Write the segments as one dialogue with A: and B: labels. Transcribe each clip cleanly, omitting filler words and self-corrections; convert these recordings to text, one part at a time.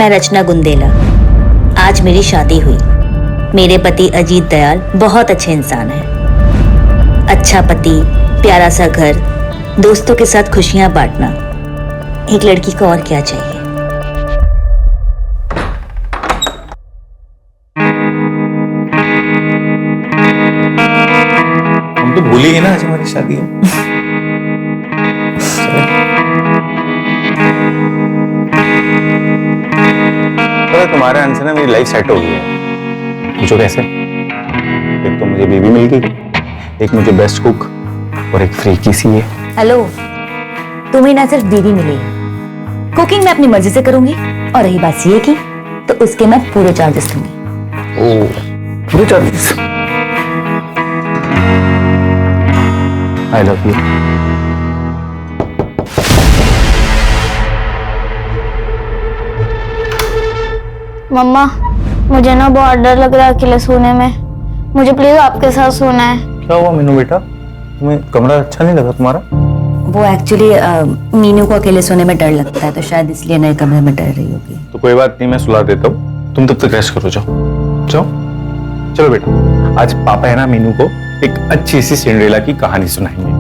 A: मैं रचना गुंदेला। आज मेरी शादी हुई। मेरे पति अजीत दयाल बहुत अच्छे इंसान हैं। अच्छा पति, प्यारा सा घर, दोस्तों के साथ खुशियां बांटना, एक लड़की को और क्या चाहिए।
B: हम तो भूल ही गए ना आज हमारी शादी है। तुम्हारे आने से ना मेरी लाइफ सेट हो गई है। पूछो कैसे? एक तो मुझे बेबी मिल गई, एक मुझे बेस्ट कुक और एक फ्री की सी है।
A: हेलो, तुम्हें ना सिर्फ बीवी मिली है, कुकिंग मैं अपनी मर्जी से करूंगी, और रही बात सीए की तो उसके मैं पूरे चार्जेस लूंगी।
B: ओह, पूरे चार्जेस? I love you.
C: मम्मा, मुझे ना बहुत डर लग रहा है अकेले सोने में। मुझे प्लीज आपके साथ सोना है।
B: क्या हुआ मीनू बेटा, तुम्हें कमरा अच्छा नहीं लगा तुम्हारा?
A: वो एक्चुअली मीनू को अकेले सोने में डर लगता है, तो शायद इसलिए नए कमरे में डर रही होगी।
B: तो कोई बात नहीं, मैं सुला देता हूँ, तुम तब तक रेस्ट करो। जाओ जाओ, चलो बेटा। आज पापा है ना मीनू को एक अच्छी सी सिंड्रेला की कहानी सुनाएंगे।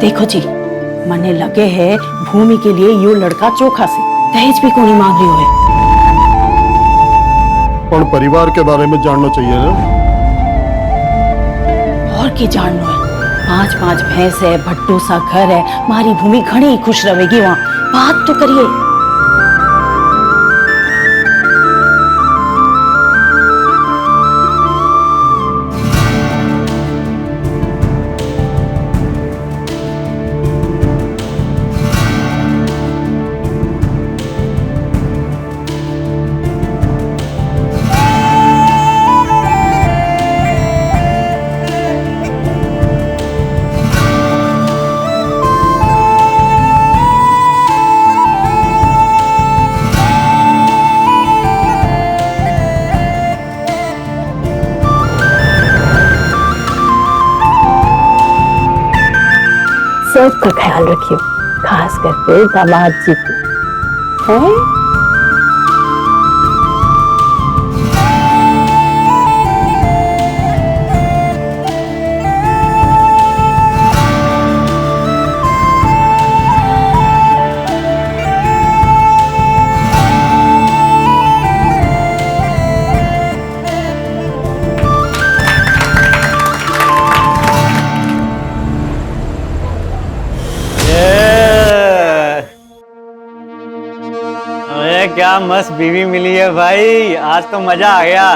D: देखो जी, मने लगे है भूमि के लिए यो लड़का चोखा से दहेज भी कोनी मांग रही है।
E: और परिवार के बारे में जानना चाहिए ना।
D: और की जानना है? 5-5 भैंस है, भट्टो सा घर है, मारी भूमि घनी खुश रहेगी वहाँ। बात तो करिए। सबका ख्याल रखियो, खास करके दामाद जी को। हैं?
F: क्या मस्त बीवी मिली है भाई, आज तो मजा आ गया।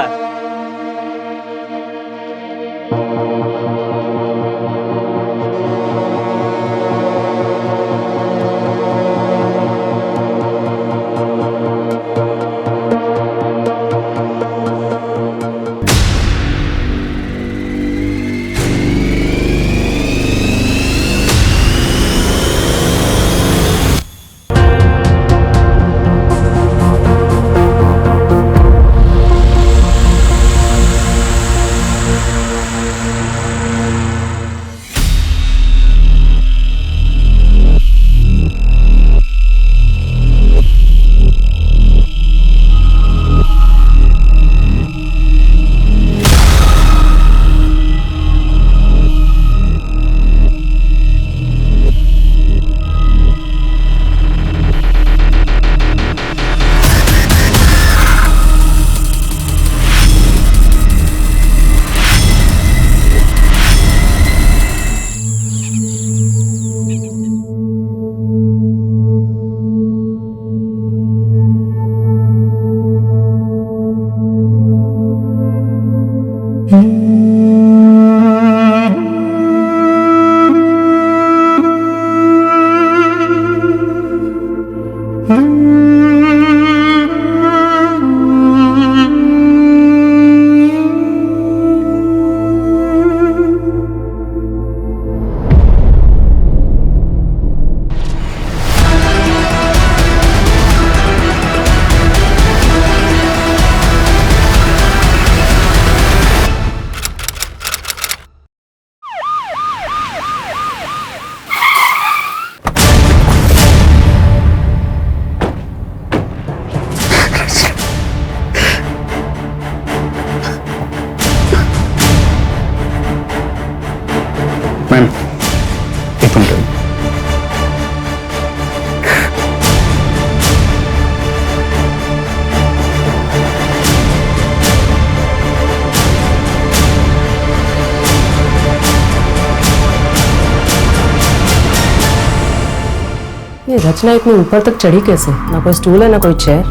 G: रचना इतनी ऊपर तक चढ़ी कैसे? ना कोई स्टूल है ना कोई चेयर,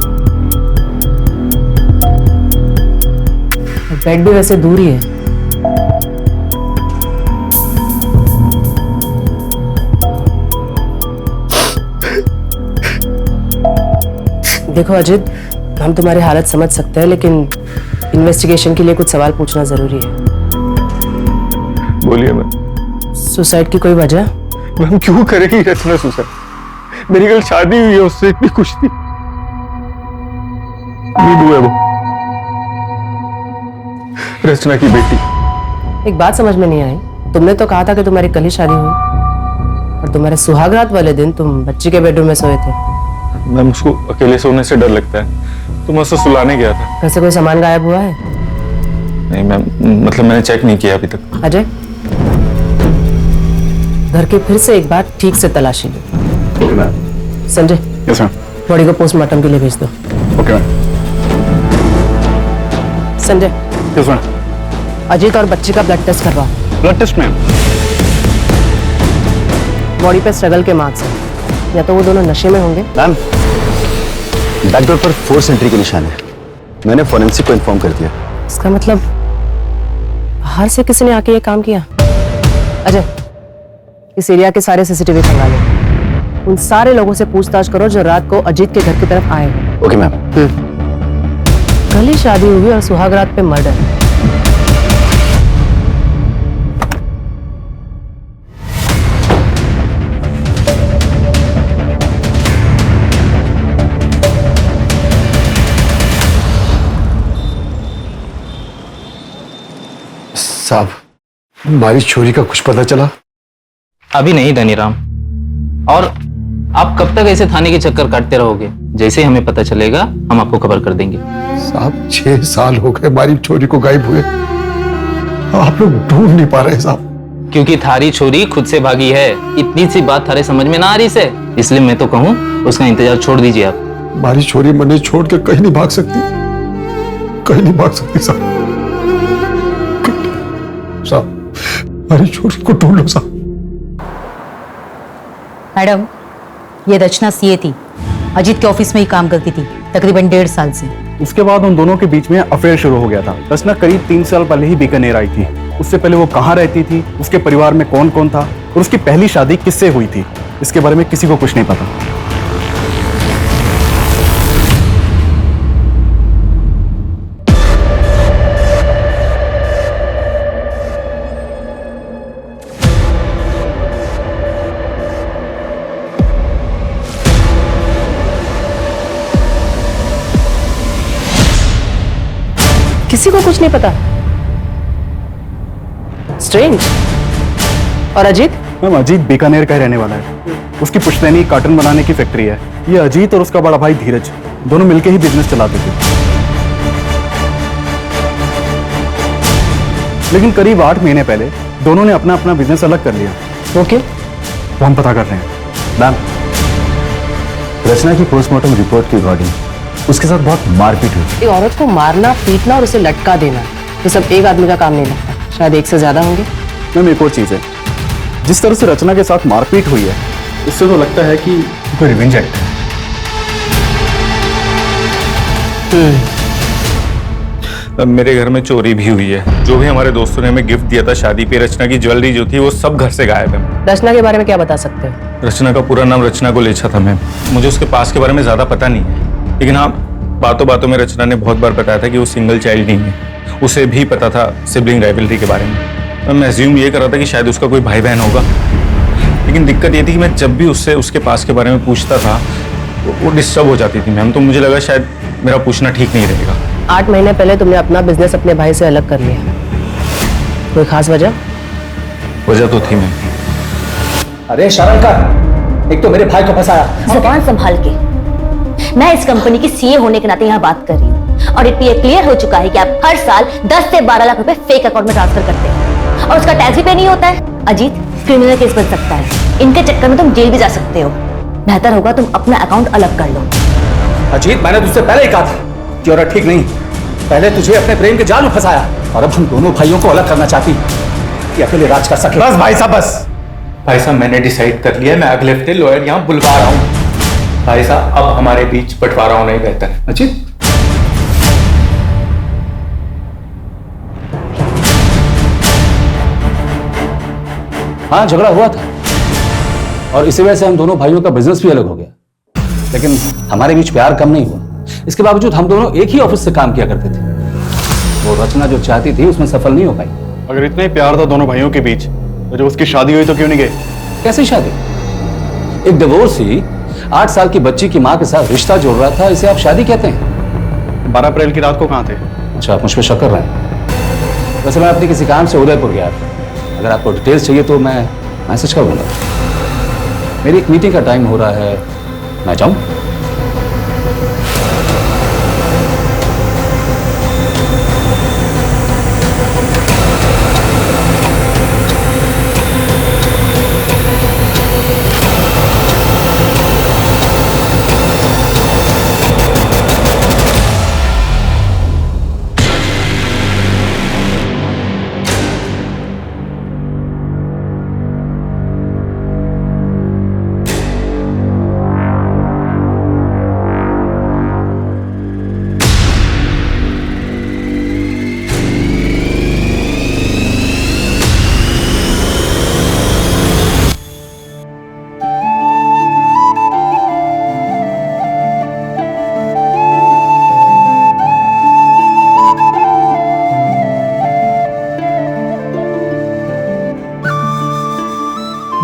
G: बेड भी वैसे दूर ही है। देखो अजित, हम तुम्हारी हालत समझ सकते हैं, लेकिन इन्वेस्टिगेशन के लिए कुछ सवाल पूछना जरूरी है।
B: बोलिए मैम।
G: सुसाइड की कोई वजह?
B: मैम क्यों करेगी रचना सुसाइड? मेरी कल शादी हुई है, उससे इतनी खुश थी। नींबू है वो, रचना की बेटी।
G: एक बात समझ में नहीं आई, तुमने तो कहा था कि तुम्हारी कल ही शादी हुई और तुम्हारे सुहागरात वाले दिन तुम बच्ची के बेडरूम में सोए थे।
B: मैम उसको अकेले सोने से डर लगता है, तो मैं उसे सुलाने गया था।
G: घर से कोई सामान गायब हुआ है?
B: नहीं मैम, मतलब मैंने चेक नहीं किया अभी तक।
G: अजय, घर के फिर से एक बार ठीक से तलाशी लो। Sanjay,
E: yes ma'am.
G: बॉडी को पोस्टमार्टम के लिए भेज दो।
E: Okay ma'am.
G: Sanjay,
E: yes ma'am.
G: Ajit और बच्ची का ब्लड टेस्ट करवाओ।
E: Blood test ma'am.
G: बॉडी पे स्ट्रगल के मार्क्स हैं, या तो वो दोनों नशे में होंगे।
H: मैम, बैकडोर पर फोर्स एंट्री के निशान है। मैंने फोरेंसिक को इन्फॉर्म कर दिया।
G: इसका मतलब बाहर से किसी ने आके ये काम किया। अजय, इस एरिया के सारे सीसीटीवी खंगालो, उन सारे लोगों से पूछताछ करो जो रात को अजीत के घर की तरफ आए हो।
H: Okay ma'am.
G: कल ही शादी हुई और सुहागरात पे मर्डर।
E: साहब, बारिश चोरी का कुछ पता चला?
I: अभी नहीं धनीराम, और आप कब तक ऐसे थाने के चक्कर काटते रहोगे? जैसे ही हमें पता चलेगा हम आपको खबर कर देंगे।
E: साहब 6 साल हो गए बारिश चोरी को गायब हुए, आप लोग ढूंढ नहीं पा रहे साहब।
I: क्योंकि थारी छोरी खुद से भागी है। इतनी सी बात थारे समझ में ना आ रही से, इसलिए मैं तो कहूँ उसका इंतजार छोड़ दीजिए आप।
E: बारिश चोरी मने छोड़ के कहीं नहीं भाग सकती, कहीं नहीं भाग सकती साहब। साहब, बारिश चोरी को ढूंढ लो साहब।
J: मैडम, ये रचना सीए थी, अजीत के ऑफिस में ही काम करती थी तकरीबन 1.5 साल से।
K: उसके बाद उन दोनों के बीच में अफेयर शुरू हो गया था। रचना करीब 3 साल पहले ही बीकानेर आई थी। उससे पहले वो कहाँ रहती थी, उसके परिवार में कौन कौन था और उसकी पहली शादी किससे हुई थी, इसके बारे में किसी को कुछ नहीं पता।
G: किसी को कुछ नहीं पता। स्ट्रेंज। और अजीत?
K: मैम, अजीत बीकानेर का ही रहने वाला है। उसकी पुश्तैनी कार्टन बनाने की फैक्ट्री है। ये अजीत और उसका बड़ा भाई धीरज दोनों मिलकर ही बिजनेस चलाते थे। लेकिन करीब 8 महीने पहले दोनों ने अपना अपना बिजनेस अलग कर लिया।
G: ओके,
K: वो हम पता कर रहे हैं।
H: मैम, रचना की पोस्टमार्टम रिपोर्ट के अकॉर्डिंग उसके साथ बहुत मारपीट हुई।
G: एक औरत को मारना, पीटना और उसे लटका देना, ये सब एक आदमी का काम नहीं लगता, शायद एक से ज्यादा होंगे।
K: मैम, एक और चीज है, जिस तरह से रचना के साथ मारपीट हुई है, इससे तो लगता है कि कोई रिवेंज एक्ट है।
B: अब मेरे घर में चोरी भी हुई है। जो भी हमारे दोस्तों ने हमें गिफ्ट दिया था शादी पे, रचना की ज्वेलरी जो थी वो सब घर से गायब है।
G: रचना के बारे में क्या बता सकते हो?
B: रचना का पूरा नाम रचना गोलेछा था मैम। मुझे उसके पास के बारे में ज्यादा पता नहीं है, लेकिन हाँ, बातों बातों में रचना ने बहुत बार बताया था कि वो सिंगल चाइल्ड नहीं है। उसे भी पता था सिबलिंग राइवलरी के बारे में। मैं अज्यूम ये कर रहा था कि शायद उसका कोई भाई बहन होगा, लेकिन दिक्कत ये थी कि मैं जब भी उससे उसके पास के बारे में पूछता था वो डिस्टर्ब हो जाती थी मैम। तो मुझे लगा शायद मेरा पूछना ठीक नहीं रहेगा।
G: 8 महीने पहले तुमने अपना बिजनेस अपने भाई से अलग कर लिया, कोई खास वजह?
B: वजह तो थी मैम।
H: अरे शर्म कर, एक तो मेरे भाई को फंसाया।
A: जुबान संभाल के। मैं इस कंपनी की सीए होने के नाते यहाँ बात कर रही हूँ, और ये क्लियर हो चुका है कि आप हर साल 10 से 12 लाख रुपए फेक अकाउंट में ट्रांसफर करते हैं और उसका टैक्स भी पे नहीं होता है। अजीत, क्रिमिनल केस बन सकता है, इनके चक्कर में तुम जेल भी जा सकते हो। बेहतर होगा तुम अपना अकाउंट अलग कर लो।
H: अजीत, मैंने तुझसे पहले ही कहा था कि औरत ठीक नहीं। पहले तुझे अपने प्रेम के जाल में फंसाया और अब हम दोनों भाइयों को अलग करना चाहती कि अकेले राज कर सके।
B: बस भाई साहब, बस भाई साहब, मैंने डिसाइड कर लिया, मैं अगले हफ्ते लॉयर यहाँ बुलवा रहा हूँ।
H: भाई साहब, अब हमारे बीच बंटवारा होना ही बेहतर है। अजीत, हाँ, झगड़ा हुआ था और इसी वजह से हम दोनों भाइयों का बिजनेस भी अलग हो गया, लेकिन हमारे बीच प्यार कम नहीं हुआ। इसके बावजूद हम दोनों एक ही ऑफिस से काम किया करते थे। वो रचना जो चाहती थी उसमें सफल नहीं हो पाई।
K: अगर इतना ही प्यार था दोनों भाइयों के बीच, तो जब उसकी शादी हुई तो क्यों नहीं गए?
H: कैसी शादी? एक डिवोर्सी 8 साल की बच्ची की माँ के साथ रिश्ता जोड़ रहा था, इसे आप शादी कहते हैं?
K: 12 अप्रैल की रात को कहाँ थे?
H: अच्छा, आप मुझ पर शक कर रहे हैं? वैसे मैं अपने किसी काम से उदयपुर गया था। अगर आपको डिटेल्स चाहिए तो मैं मैसेज कर दूंगा। मेरी एक मीटिंग का टाइम हो रहा है, मैं जाऊं?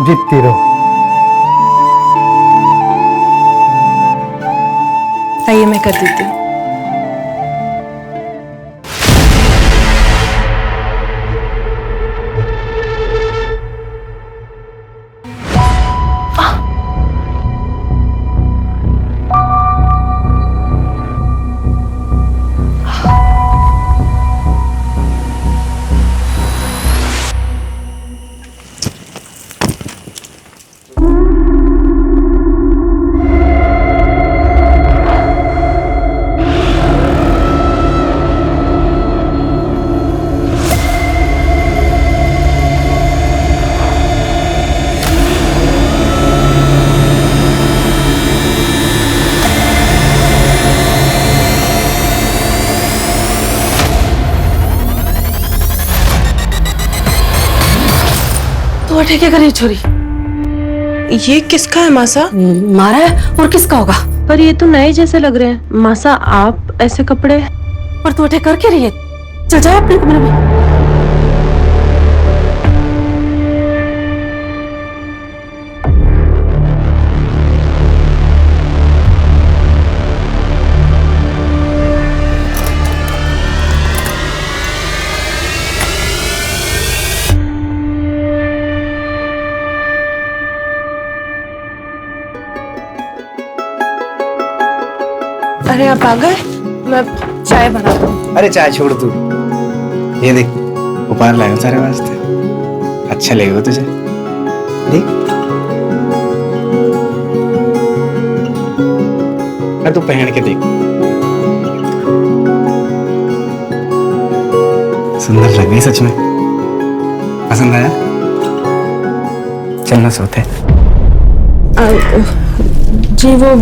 E: जीतती रहो।
D: आइए, मैं कर देती हूँ।
G: तो क्या करी छोरी?
D: ये किसका है मासा?
G: मारा है और किसका होगा?
D: पर ये तो नए जैसे लग रहे हैं। मासा, आप ऐसे कपड़े?
G: पर तू अटैक कर क्या रही है? चल जाए अपने कमरे में।
D: अरे आप आ गए, मैं चाय बना दूँ।
F: अरे चाय छोड़ तू, ये देख उपहार लाया हूं सारे वास्ते, अच्छा लगेगा तुझे। देख, अरे तू पहन के देख, सुंदर लग गई सच में। पसंद आया? चलना सोते।
D: जी वो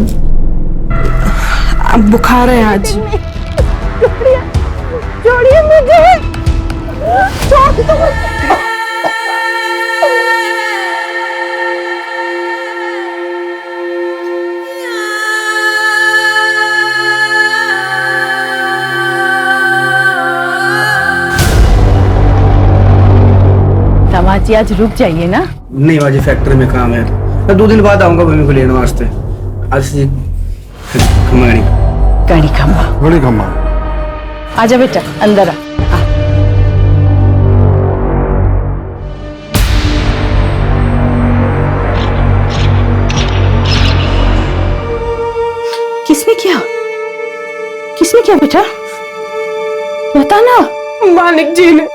D: बुखार है आज।
C: छोड़िए मुझे।
D: समाची आज रुक जाइए ना।
F: नहीं बाजी, फैक्ट्री में काम है, मैं 2 दिन बाद आऊंगा मम्मी को लेने वास्ते। आज से खमाड़ी
D: कड़ी खम्बा,
E: बड़ी खम्मा।
D: आजा बेटा, अंदर आ। किसने किया? किसने किया बेटा? बता ना।
L: मालिक जी ने।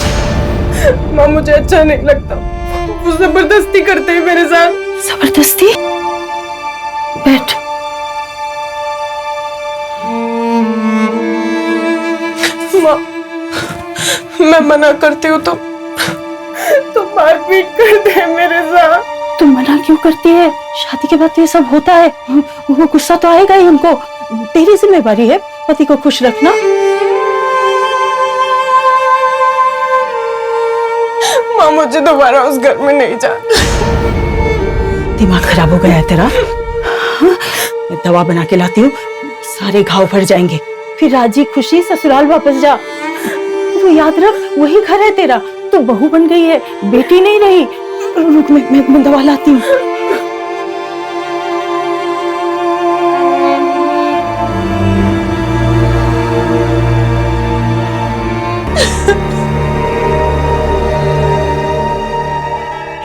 L: माँ, मुझे अच्छा नहीं लगता, वो जबरदस्ती करते हैं मेरे साथ।
D: जबरदस्ती? बैठ।
L: माँ, मैं मना करती हूँ तो मारपीट करते हैं मेरे साथ।
D: तुम मना क्यों करती है? शादी के बाद तो ये सब होता है। वो गुस्सा तो आएगा ही उनको। तेरी जिम्मेवारी है पति को खुश रखना।
L: माँ मुझे दोबारा उस घर में नहीं जाना।
D: दिमाग खराब हो गया है तेरा? मैं दवा बना के लाती हूँ, सारे घाव भर जाएंगे। फिर राजी खुशी ससुराल वापस जा। वो याद रख, वही घर है तेरा। तू बहू बन गई है, बेटी नहीं रही। रुक, मैं दवा लाती हूँ।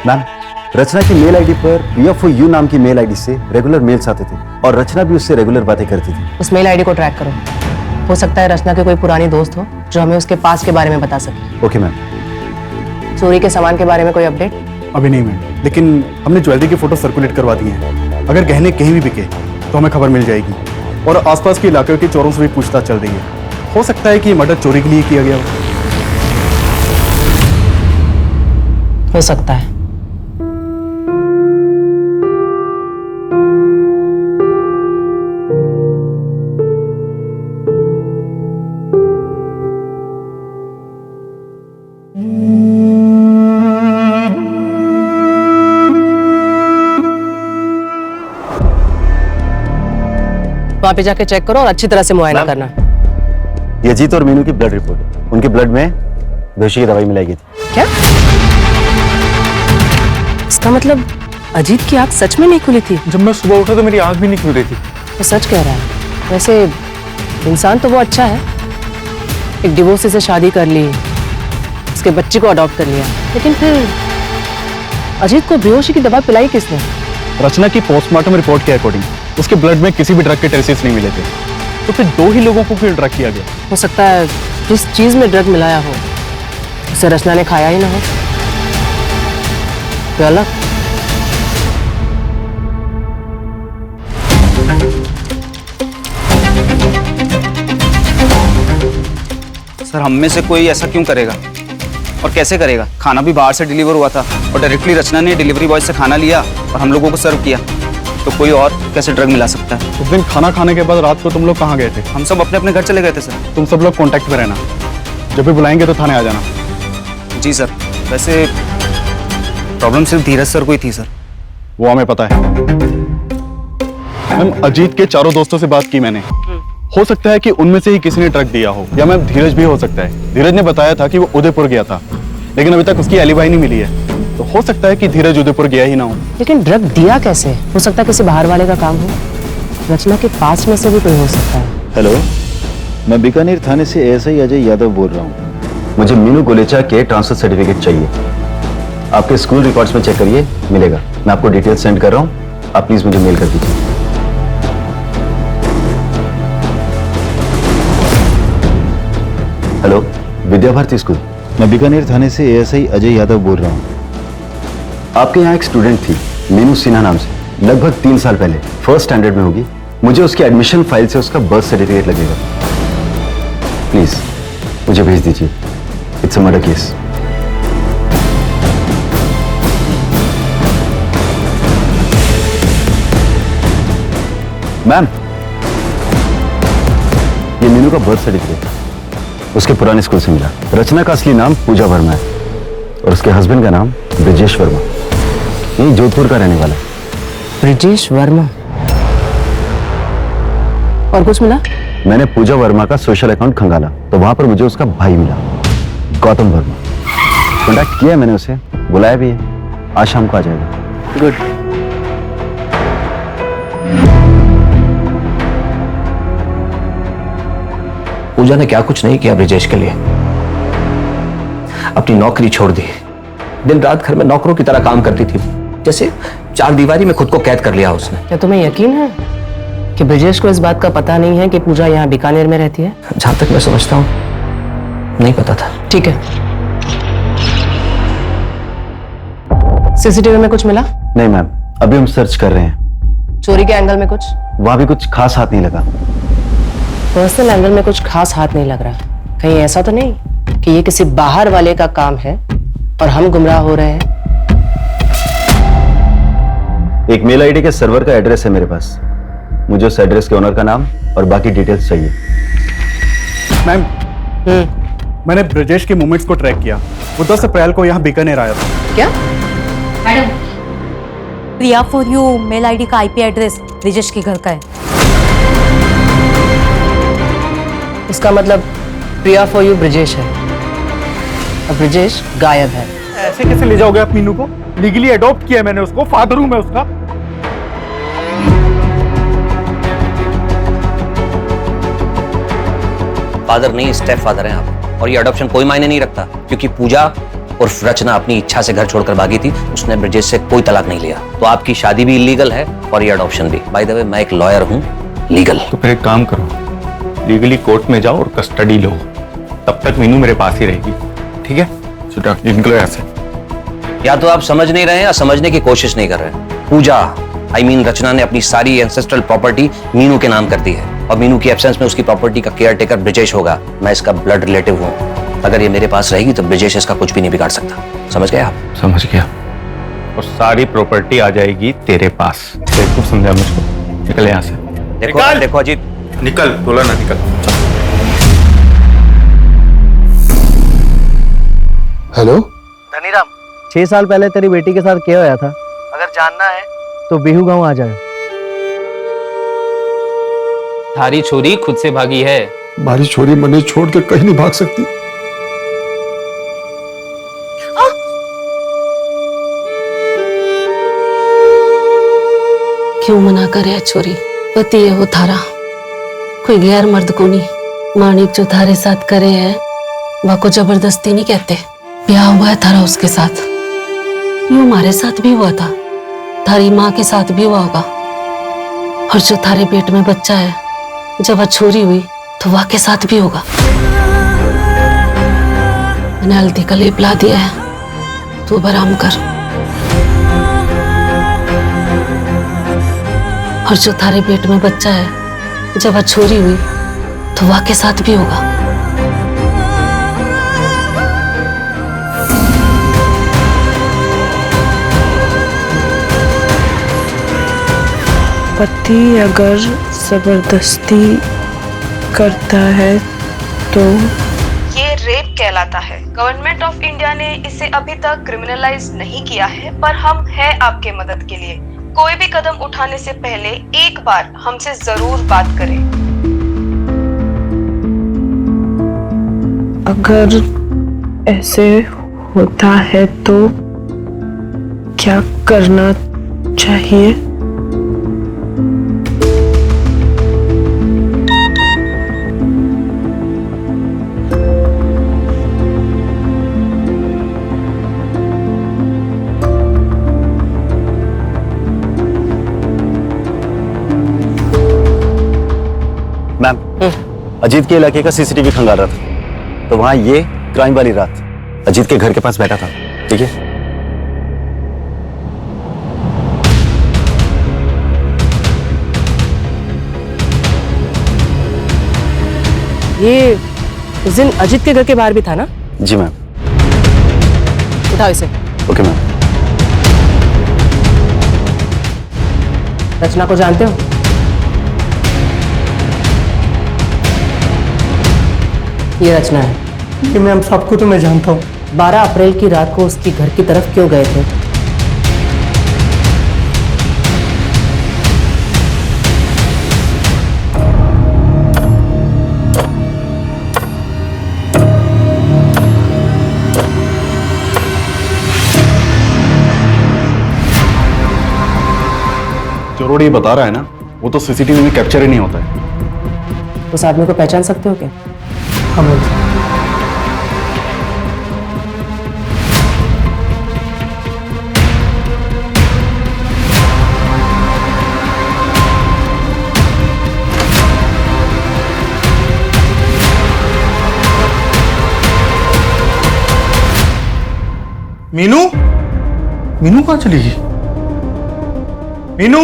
M: मैम, रचना की मेल आईडी पर PFOU नाम की मेल आईडी से रेगुलर मेल्स आते थे और रचना भी उससे रेगुलर बातें करती थी।
G: उस मेल आईडी को ट्रैक करो। हो सकता है रचना के कोई पुरानी दोस्त हो जो हमें उसके पास के बारे में बता सके।
M: Okay ma'am.
G: चोरी के सामान के बारे में कोई अपडेट?
K: अभी नहीं मैम, लेकिन हमने ज्वेलरी की फोटो सर्कुलेट करवा दी है। अगर गहने कहीं भी बिके तो हमें खबर मिल जाएगी। और आसपास के इलाके के चोरों से भी पूछताछ चल रही है। हो सकता है कि ये मर्डर चोरी के लिए किया गया
G: हो सकता है। वहां पे जाके चेक करो और अच्छी तरह से मुआयना करना।
M: ये अजीत और मीनू की ब्लड रिपोर्ट है। उनके ब्लड में बेहोशी की दवाई मिलाई गई थी।
G: क्या? इसका मतलब अजीत की आंख सच में नहीं खुली थी?
B: जब मैं सुबह उठा तो मेरी आंख भी नहीं खुल रही थी।
G: वो सच कह रहा है। वैसे इंसान तो वो अच्छा है, एक डिवोर्सी से शादी कर ली, उसके बच्चे को अडॉप्ट कर लिया, लेकिन फिर अजीत को बेहोशी की दवा पिलाई किसने?
K: रचना की पोस्टमार्टम रिपोर्ट के अकॉर्डिंग उसके ब्लड में किसी भी ड्रग के ट्रेसेस नहीं मिले थे। तो फिर 2 ही लोगों को फिर ड्रग किया गया।
G: हो सकता है जिस चीज में ड्रग मिलाया हो उसे रचना ने खाया ही ना हो। तो अलग।
F: सर, हम में से कोई ऐसा क्यों करेगा और कैसे करेगा? खाना भी बाहर से डिलीवर हुआ था और डायरेक्टली रचना ने डिलीवरी बॉय से खाना लिया और हम लोगों को सर्व किया। तो कोई और कैसे ड्रग मिला सकता है?
K: उस दिन खाना खाने के बाद रात को तुम लोग कहाँ गए थे?
F: हम सब अपने अपने घर चले गए थे सर।
K: तुम सब लोग कांटेक्ट में रहना, जब भी बुलाएंगे तो थाने आ जाना।
F: जी सर। वैसे प्रॉब्लम सिर्फ धीरज सर को ही थी सर।
K: वो हमें पता है मैम। अजीत के चारों दोस्तों से बात की मैंने। हो सकता है कि उनमें से ही किसी ने ड्रग दिया हो, या मैम धीरज भी हो सकता है। धीरज ने बताया था कि वो उदयपुर गया था, लेकिन अभी तक उसकी एलिबाई नहीं मिली है। तो हो सकता है कि धीरज उदयपुर गया ही ना हो।
G: लेकिन ड्रग दिया कैसे? हो सकता है किसी बाहर वाले का काम हो। रचना के पास में से भी कोई हो सकता है।
M: हेलो, मैं बीकानेर थाने से ASI अजय यादव बोल रहा हूँ। मुझे मीनू गोलेचा के ट्रांसफर सर्टिफिकेट चाहिए। आपके स्कूल रिकॉर्ड्स में चेक करिए, मिलेगा। मैं आपको डिटेल्स सेंड कर रहा हूँ, आप प्लीज मुझे मेल कर दीजिए। Hello, Vidya Bharati school. मैं बीकानेर थाने से ASI अजय यादव बोल रहा हूँ। आपके यहाँ एक स्टूडेंट थी मीनू सिन्हा नाम से, लगभग 3 साल पहले, 1st स्टैंडर्ड में होगी। मुझे उसकी एडमिशन फाइल से उसका बर्थ सर्टिफिकेट लगेगा। प्लीज मुझे भेज दीजिए। It's a murder case. Ma'am, ये मीनू का बर्थ सर्टिफिकेट उसके पुराने स्कूल से मिला। रचना का असली नाम पूजा वर्मा है और उसके हस्बैंड का नाम ब्रिजेश वर्मा। ये जोधपुर का रहने वाला है।
G: ब्रिजेश वर्मा। और कुछ मिला?
M: मैंने पूजा वर्मा का सोशल अकाउंट खंगाला तो वहां पर मुझे उसका भाई मिला, गौतम वर्मा। कॉन्टैक्ट किया मैंने उसे, बुलाया भी है। आज शाम को आ जाएगा।
G: गुड।
N: पूजा ने क्या कुछ नहीं किया ब्रिजेश के लिए। अपनी नौकरी छोड़ दी, दिन रात घर में नौकरों की तरह काम करती थी, जैसे 4 दीवारी में खुद को कैद कर लिया उसने।
G: क्या तुम्हें यकीन है कि ब्रिजेश को इस बात का पता नहीं है कि पूजा यहाँ बीकानेर में रहती है?
N: जहां तक मैं समझता हूँ नहीं पता था।
G: ठीक है। CCTV में कुछ मिला?
M: नहीं मैम, अभी हम सर्च कर रहे हैं।
G: चोरी के एंगल में कुछ?
M: वहां भी कुछ खास हाथ नहीं लगा।
G: पर्सनल एंगल में कुछ खास हाथ नहीं लग रहा। कहीं ऐसा तो नहीं कि ये किसी बाहर वाले का काम है और हम गुमराह हो रहे हैं?
M: एक मेल आईडी के सर्वर का एड्रेस है मेरे पास। मुझे उस एड्रेस के ओनर का नाम और बाकी डिटेल्स चाहिए।
K: मैम, मैंने ब्रजेश के मूवमेंट्स को ट्रैक किया। वो 10 अप्रैल को यहाँ बीकानेर आया था।
J: क्या madam, Priya for you mail ID का आईपी एड्रेस ब्रिजेश के घर का है।
G: इसका मतलब प्रिया फॉर यू ब्रिजेश है और ब्रिजेश गायब है।
K: ऐसे कैसे ले जाओगे आप मीनू को? लीगली अडॉप्ट किया है मैंने उसको, फादर हूं मैं उसका।
N: फादर नहीं, स्टेप फादर हैं आप। और ये अडॉप्शन कोई मायने नहीं रखता, क्योंकि पूजा और रचना अपनी इच्छा से घर छोड़कर भागी थी। उसने ब्रिजेश से कोई तलाक नहीं लिया, तो आपकी शादी भी इलीगल है और ये अडॉप्शन भी। बाय द वे, मैं एक लॉयर हूँ, लीगल।
B: तो फिर एक काम करो, लीगली कोर्ट में जाओ और कस्टडी लो। तब तक मीनू मेरे पास ही रहेगी, ठीक है? चुटा निकलो यहाँ से।
N: या तो आप समझ नहीं रहे हैं या समझने की कोशिश नहीं कर रहे हैं। पूजा रचना ने अपनी सारी एंसेस्ट्रल प्रॉपर्टी मीनू के नाम कर दी है और मीनू की एब्सेंस में उसकी प्रॉपर्टी का केयर टेकर ब्रिजेश होगा। मैं इसका ब्लड रिलेटिव हूँ। अगर ये मेरे पास रहेगी तो ब्रिजेश इसका कुछ भी नहीं बिगाड़ सकता। समझ गए आप?
B: समझ गया। और सारी प्रॉपर्टी आ जाएगी तेरे पास। देखो, समझा मुझको। निकल यहाँ से।
N: देखो अजीत,
B: निकल। बोला ना निकल।
E: हेलो
O: धनीराम, 6 साल पहले तेरी बेटी के साथ क्या होया था? अगर जानना है तो बिहू गांव आ जाए।
I: थारी छोरी खुद से भागी है।
E: हमारी छोरी मने छोड़ के कहीं नहीं भाग सकती।
P: क्यों मना करे छोरी? पति है वो थारा, कोई गैर मर्द को नहीं। मानिक जो थारे साथ करे है वह को जबरदस्ती नहीं कहते। ब्याह हुआ है थारा उसके साथ, यूं हमारे साथ भी हुआ था, थारी माँ के साथ भी हुआ होगा। और जो थारे पेट में बच्चा है, जब वह छोरी हुई तो वह के साथ भी होगा। मैंने हल्दी का लेप ला दिया है, तू अब आराम कर। और जो थारे पेट में बच्चा है, जब वह छोरी हुई तो वह के साथ भी होगा।
L: पति अगर जबरदस्ती करता है तो
Q: ये रेप कहलाता है। गवर्नमेंट ऑफ इंडिया ने इसे अभी तक क्रिमिनलाइज नहीं किया है, पर हम हैं आपके मदद के लिए। कोई भी कदम उठाने से पहले एक बार हमसे जरूर बात करें।
L: अगर ऐसे होता है तो क्या करना चाहिए?
M: मैम, अजीत के इलाके का सीसीटीवी खंगाल रहा था, तो वहां ये क्राइम वाली रात अजीत के घर के पास बैठा था। ठीक है?
G: ये उस दिन अजीत के घर के बाहर भी था ना?
M: जी मैम।
G: उठाओ इसे।
M: Okay ma'am.
G: रचना को जानते हो? ये रचना है।
O: कि मैम सबको तो मैं जानता हूँ।
G: 12 अप्रैल की रात को उसकी घर की तरफ क्यों गए थे?
K: जो रोड ये बता रहा है ना, वो तो सीसीटीवी में कैप्चर ही नहीं होता है।
G: उस आदमी को पहचान सकते हो क्या?
O: हम
K: मीनू? मीनू कहाँ चली गई? मीनू?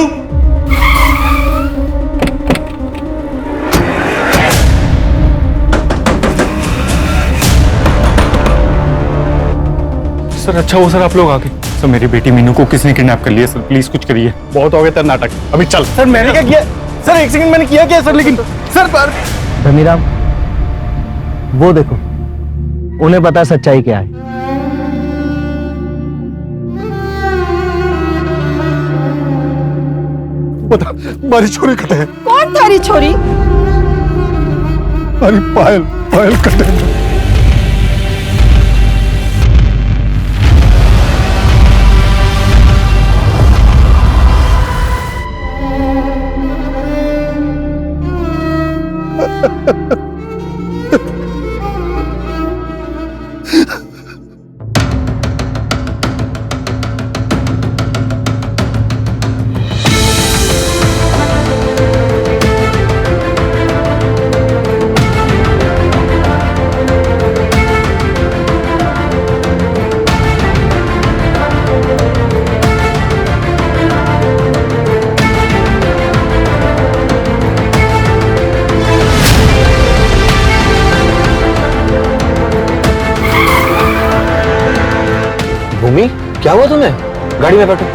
B: सर अच्छा हो सर आप लोग आगे। सर मेरी बेटी मीनू को किसने किडनैप कर लिया सर, प्लीज कुछ करिए।
K: बहुत हो गया तेरा नाटक, अभी चल।
B: सर मैंने क्या किया सर, एक सेकंड मैंने किया क्या सर, लेकिन सर
O: धनीराम, वो देखो, उन्हें पता सच्चाई क्या है।
E: बता, हमारी छोरी कटे है।
D: कौन थारी छोरी?
E: हमारी पायल, पायल कटे है।
O: भूमि, क्या हुआ तुम्हें? गाड़ी में बैठो।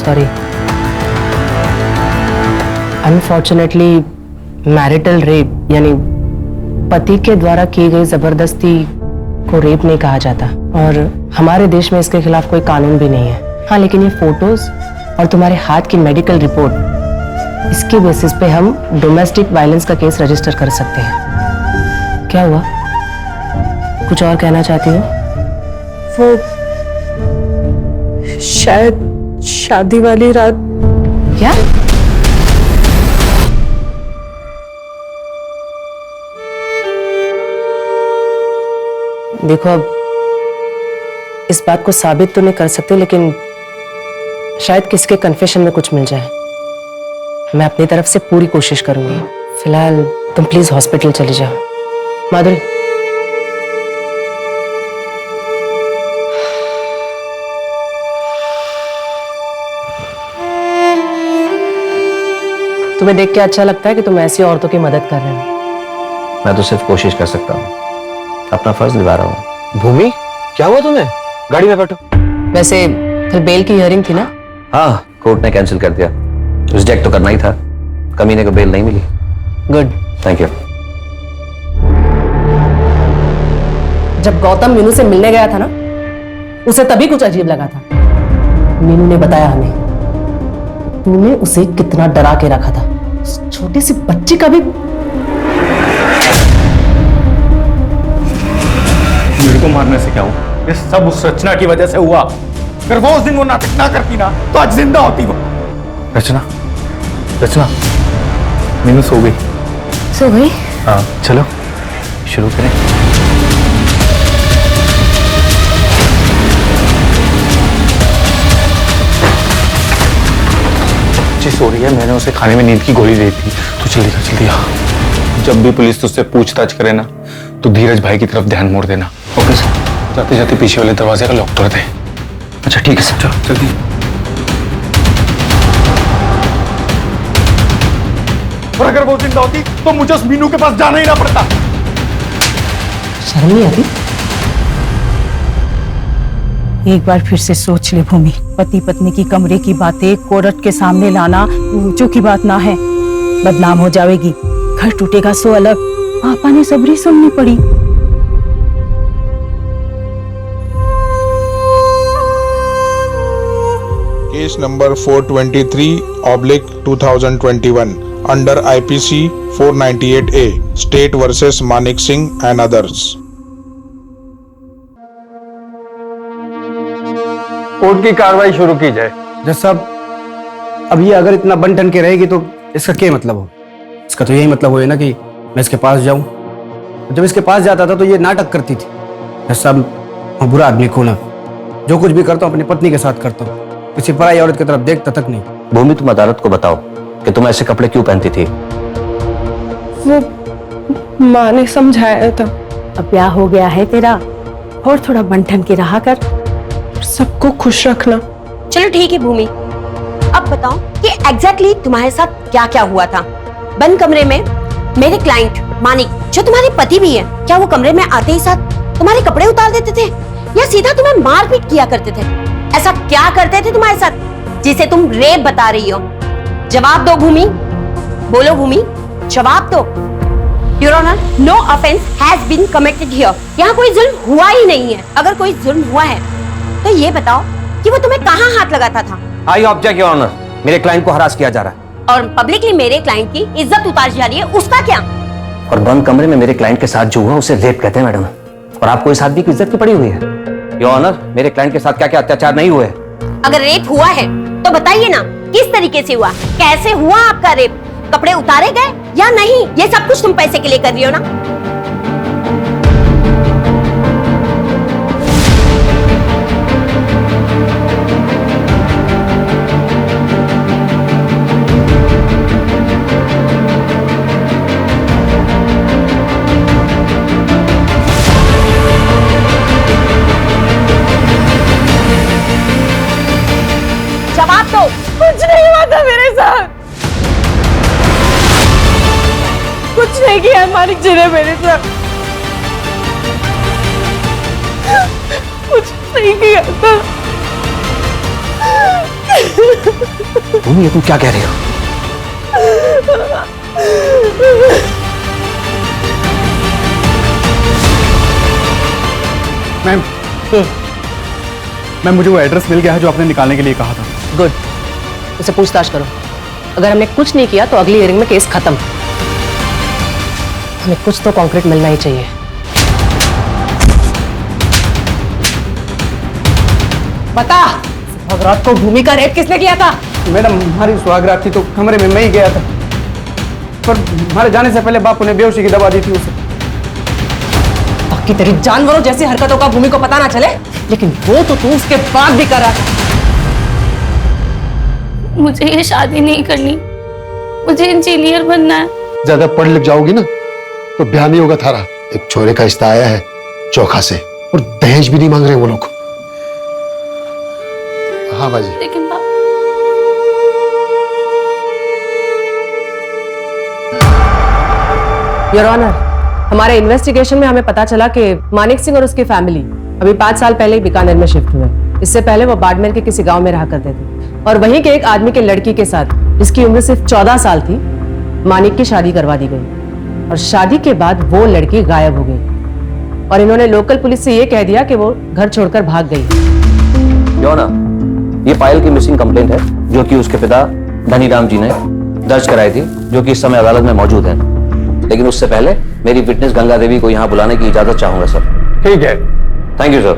G: सॉरी, अनफॉर्चुनेटली मैरिटल रेप यानी पति के द्वारा की गई जबरदस्ती को रेप नहीं कहा जाता और हमारे देश में इसके खिलाफ कोई कानून भी नहीं है। हाँ, लेकिन ये फोटोज और तुम्हारे हाथ की मेडिकल रिपोर्ट, इसके बेसिस पे हम डोमेस्टिक वायलेंस का केस रजिस्टर कर सकते हैं। क्या हुआ, कुछ और कहना चाहती हो?
L: वो शायद शादी वाली रात।
G: क्या? देखो, अब इस बात को साबित तो नहीं कर सकते, लेकिन शायद किसके कन्फेशन में कुछ मिल जाए। मैं अपनी तरफ से पूरी कोशिश करूंगी। फिलहाल तुम प्लीज हॉस्पिटल चली जाओ। माधुरी, तुम्हें देख के अच्छा लगता है कि तुम ऐसी औरतों की मदद कर रहे हो।
N: मैं तो सिर्फ कोशिश कर सकता हूँ, अपना फर्ज निभा रहा हूँ।
O: भूमि, क्या हुआ तुम्हें? गाड़ी में बैठो।
G: वैसे कल बेल की हियरिंग थी ना?
N: हाँ, कोर्ट ने कैंसिल कर दिया। रिजेक्ट तो करना ही था, कमीने को बेल नहीं मिली।
G: Good,
N: thank you.
G: जब गौतम मीनू से मिलने गया था ना, उसे तभी कुछ अजीब लगा था। मीनू ने बताया हमें, तूने उसे कितना डरा के रखा था। छोटी सी बच्ची का भी।
B: मेरे को मारने से क्या हुआ? ये सब उस रचना की वजह से हुआ। अगर वो उस दिन वो नाटक ना करती ना, तो आज जिंदा होती वो। रचना, रचना, मीनू सो गई।
C: सो गई?
B: हाँ, चलो शुरू करें। सो रही है, मैंने उसे खाने में नींद की गोली दी थी। तो जल्दी आ। जब भी पुलिस तुझसे पूछताछ करे ना, तो धीरज भाई की तरफ ध्यान मोड़ देना।
N: Okay sir.
B: जाते जाते पीछे वाले दरवाजे का लॉक तोड़ दे।
N: अच्छा ठीक है सर।
B: चलो जल्दी। और अगर वो जिंदा होती तो मुझे उस मीनू के पास जाना ही ना पड़ता।
G: शर्म नहीं आती?
D: एक बार फिर से सोच ले भूमि, पति पत्नी की कमरे की बातें कोर्ट के सामने लाना ऊंचों की बात ना है। बदनाम हो जाएगी, घर टूटेगा सो अलग। पापा ने सबरी सुननी पड़ी।
R: Case number 423/2021 under IPC 498A state versus Manik Singh and others.
O: Court की कार्रवाई शुरू की जाए।
S: जज साहब, अब ये अगर इतना बन ठन के रहेगी तो इसका क्या मतलब हो? इसका तो यही मतलब हुआ ना कि मैं इसके पास जाऊं। जब इसके पास जाता था तो ये नाटक करती थी। जज साहब, मैं बुरा आदमी को ना जो कुछ भी करता हूँ अपनी पत्नी के साथ करता हूँ, किसी पराई औरत की तरफ देखता तक नहीं।
N: भूमि, तुम अदालत को बताओ कि तुम ऐसे कपड़े क्यों पहनती थी।
L: वो माँ ने समझाया था।
D: अब ब्याह हो गया है तेरा, और थोड़ा बंठन के रहा कर,
L: सबको खुश रखना।
T: चलो ठीक है भूमि, अब बताओ कि एग्जैक्टली तुम्हारे साथ क्या क्या हुआ था। बंद कमरे में मेरे क्लाइंट मानिक, जो तुम्हारे पति भी है, क्या वो कमरे में आते ही साथ तुम्हारे कपड़े उतार देते थे या सीधा तुम्हें मारपीट किया करते थे? ऐसा क्या करते थे तुम्हारे साथ जिसे तुम रेप बता रही हो? जवाब दो भूमि, बोलो भूमि, जवाब दो। Your Honor, no offense has been committed here. यहाँ कोई जुल्म हुआ ही नहीं है। अगर कोई जुल्म हुआ है तो ये बताओ कि वो तुम्हें कहाँ हाथ लगाता था?
N: आई ऑब्जेक्ट योर ऑनर, मेरे क्लाइंट को हरास किया जा रहा है
T: और पब्लिकली मेरे क्लाइंट की इज्जत उतारी जा रही है, उसका क्या?
N: और बंद कमरे में मेरे क्लाइंट के साथ जो हुआ उसे रेप कहते हैं मैडम, और आपको इस आदमी की इज्जत की पड़ी हुई है। योर ऑनर, मेरे क्लाइंट के साथ क्या क्या अत्याचार नहीं हुए?
T: अगर रेप हुआ है तो बताइए ना, किस तरीके से हुआ, कैसे हुआ आपका रेप? कपड़े उतारे गए या नहीं? ये सब कुछ तुम पैसे के लिए कर रही हो ना? जवाब दो।
L: कुछ नहीं हुआ था मेरे साथ, कुछ नहीं किया मानिक जी ने मेरे साथ, कुछ नहीं किया था।
N: भूमि, ये तुम क्या कह रही हो?
K: मैम, मुझे वो एड्रेस मिल गया है जो आपने निकालने के लिए कहा था।
G: गुड, उसे पूछताछ करो। अगर हमने कुछ नहीं किया तो अगली हियरिंग में केस खत्म। हमें कुछ तो कॉन्क्रीट मिलना ही चाहिए। बता, सुहागरात को भूमि का रेप किसने किया था?
S: मैडम, हमारी सुहागरात थी तो कमरे में मैं ही गया था, पर हमारे जाने से पहले बापू ने बेहोशी की दवा दी थी उसे।
G: बाकी तेरी जानवरों जैसी हरकतों का भूमि को पता ना चले, लेकिन वो तो तू उसके बाद भी कर रहा था।
C: मुझे ये शादी नहीं करनी, मुझे इंजीनियर बनना है।
E: ज्यादा पढ़ लिख जाओगी ना तो ब्याह नहीं होगा थारा। एक छोरे का रिश्ता आया है चोखा से, और दहेज भी नहीं मांग रहे वो लोग। हाँ बाजी।
C: लेकिन
G: योर ऑनर, हमारे इन्वेस्टिगेशन में हमें पता चला कि मानिक सिंह और उसकी फैमिली अभी 5 साल पहले ही बीकानेर में शिफ्ट हुए। इससे पहले वो बाड़मेर के किसी गांव में रहा करते थे, और वहीं के एक आदमी के लड़की के साथ, जिसकी उम्र सिर्फ 14 साल थी, मानिक की शादी करवा दी गई। और शादी के बाद वो लड़की गायब हो गई, और इन्होंने लोकल पुलिस से ये कह दिया कि वो घर छोड़कर भाग गई।
N: योर ऑनर, ये पायल की मिसिंग कंप्लेंट है जो कि उसके पिता धनीराम जी ने दर्ज कराई थी, जो कि इस समय अदालत में मौजूद है। लेकिन उससे पहले मेरी विटनेस गंगा देवी को यहाँ बुलाने की इजाजत चाहूंगा सर।
S: ठीक है।
N: Thank you sir.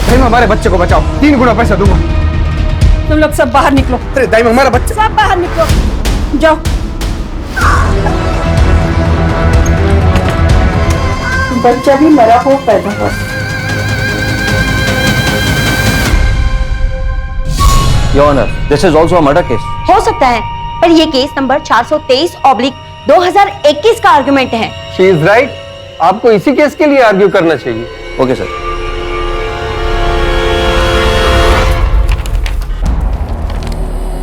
S: दाई, हमारे बच्चे को बचाओ, 3 गुना पैसा दूंगा।
L: तुम लोग सब बाहर निकलो।
S: अरे दाई, हमारा बच्चा।
L: सब बाहर निकलो, जाओ। बच्चा भी मरा हो पैदा हुआ।
N: Your honour, this is also a murder case.
T: हो सकता है, पर ये केस नंबर 423/2021 का आर्गुमेंट है।
O: शी इज राइट, आपको इसी केस के लिए आर्ग्यू करना चाहिए।
N: Okay sir.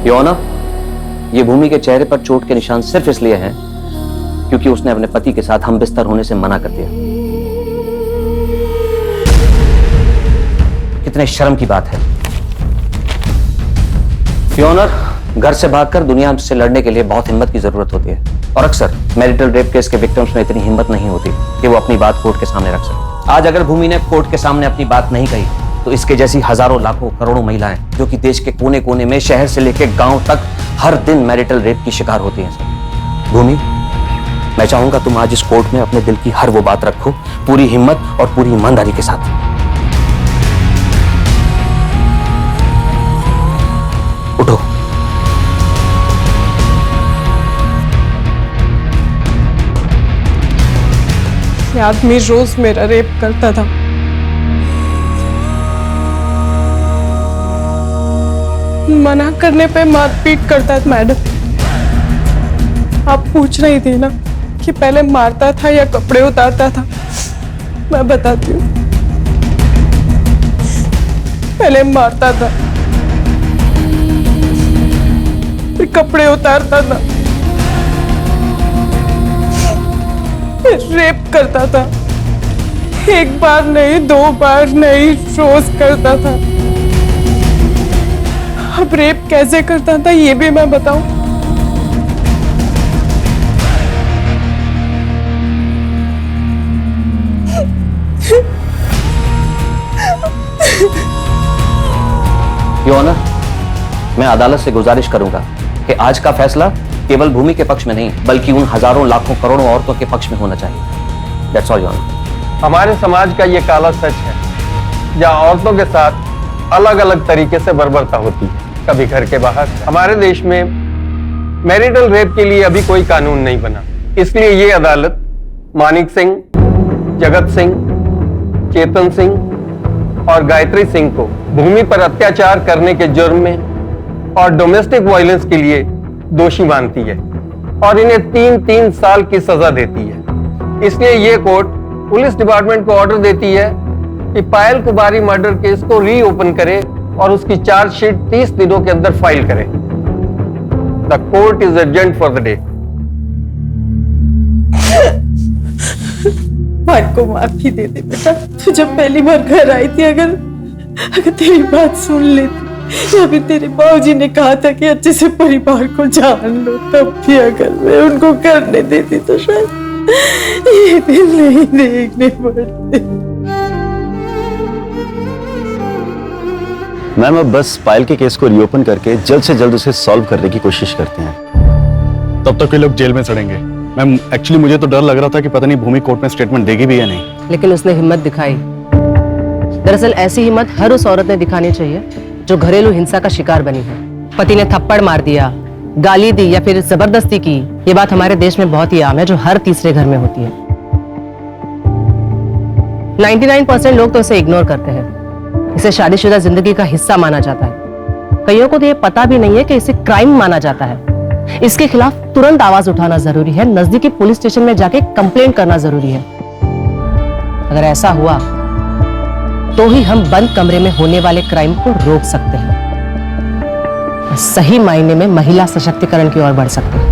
N: योर ऑनर, ये भूमि के चेहरे पर चोट के निशान सिर्फ इसलिए हैं क्योंकि उसने अपने पति के साथ हम बिस्तर होने से मना कर दिया। कितने शर्म की बात है। योर ऑनर, घर से भागकर दुनिया से लड़ने के लिए बहुत हिम्मत की जरूरत होती है, और अक्सर मैरिटल रेप केस के विक्टिम्स में इतनी हिम्मत नहीं होती कि वो अपनी बात कोर्ट के सामने रख सके। आज अगर भूमि ने कोर्ट के सामने अपनी बात नहीं कही तो इसके जैसी हजारों लाखों करोड़ों महिलाएं जो कि देश के कोने कोने में, शहर से लेकर गांव तक, हर दिन मैरिटल रेप की शिकार होती हैं सर। भूमि, मैं चाहूंगा तुम आज इस कोर्ट में अपने दिल की हर वो बात रखो, पूरी हिम्मत और पूरी ईमानदारी के साथ। उठो।
L: ये आदमी रोज मेरा रेप करता था। मना करने पे मारपीट करता था। मैडम, आप पूछ रही थी ना कि पहले मारता था या कपड़े उतारता था। मैं बताती हूँ, पहले मारता था, फिर कपड़े उतारता था, फिर रेप करता था। एक बार नहीं, 2 बार नहीं, रोज करता था। अब रेप कैसे करता था ये भी मैं बताऊं?
N: योर ऑनर, मैं अदालत से गुजारिश करूंगा कि आज का फैसला केवल भूमि के पक्ष में नहीं बल्कि उन हजारों लाखों करोड़ों औरतों के पक्ष में होना चाहिए। That's all your honour.
U: हमारे समाज का ये काला सच है जहां औरतों के साथ अलग अलग तरीके से बर्बरता होती है, कभी घर के बाहर। हमारे देश में मैरिटल रेप के लिए अभी कोई कानून नहीं बना, इसलिए ये अदालत मानिक सिंह, जगत सिंह, चेतन सिंह और गायत्री सिंह को भूमि पर अत्याचार करने के जुर्म में और डोमेस्टिक वायलेंस के लिए दोषी मानती है और इन्हें 3-3 साल की सजा देती है। इसलिए ये कोर्ट पुलिस डिपार्टमेंट को ऑर्डर देती है कि पायल कुमारी मर्डर केस को रीओपन करे और उसकी चार्जशीट 30 दिनों के अंदर फाइल करे। The court is adjourned for the day.
L: भाई को माफी दे दे बेटा, तू जब पहली बार घर आई थी, अगर तेरी बात सुन लेती या फिर तेरे बाबूजी ने कहा था कि अच्छे से परिवार को जान लो, तब भी अगर मैं उनको करने देती तो शायद ये दिन नहीं देखने पड़ते।
M: मैम, अब बस पायल के केस को रीओपन करके जल्द से जल्द उसे सॉल्व करने की कोशिश करते हैं।
K: तब तक ये लोग जेल में सड़ेंगे। मैम, एक्चुअली मुझे तो डर लग रहा था कि पता नहीं भूमि कोर्ट में स्टेटमेंट देगी भी या नहीं।
G: लेकिन उसने हिम्मत दिखाई। दरअसल ऐसी हिम्मत हर उस औरत ने दिखानी चाहिए जो घरेलू हिंसा का शिकार बनी है। पति ने थप्पड़ मार दिया, गाली दी या फिर जबरदस्ती की, ये बात हमारे देश में बहुत ही आम है, जो हर तीसरे घर में होती है। 99% लोग तो इसे इग्नोर करते हैं। इसे शादीशुदा जिंदगी का हिस्सा माना जाता है। कईयों को तो ये पता भी नहीं है कि इसे क्राइम माना जाता है। इसके खिलाफ तुरंत आवाज उठाना जरूरी है, नजदीकी पुलिस स्टेशन में जाके कंप्लेंट करना जरूरी है। अगर ऐसा हुआ तो ही हम बंद कमरे में होने वाले क्राइम को रोक सकते हैं, सही मायने में महिला सशक्तिकरण की ओर बढ़ सकते हैं।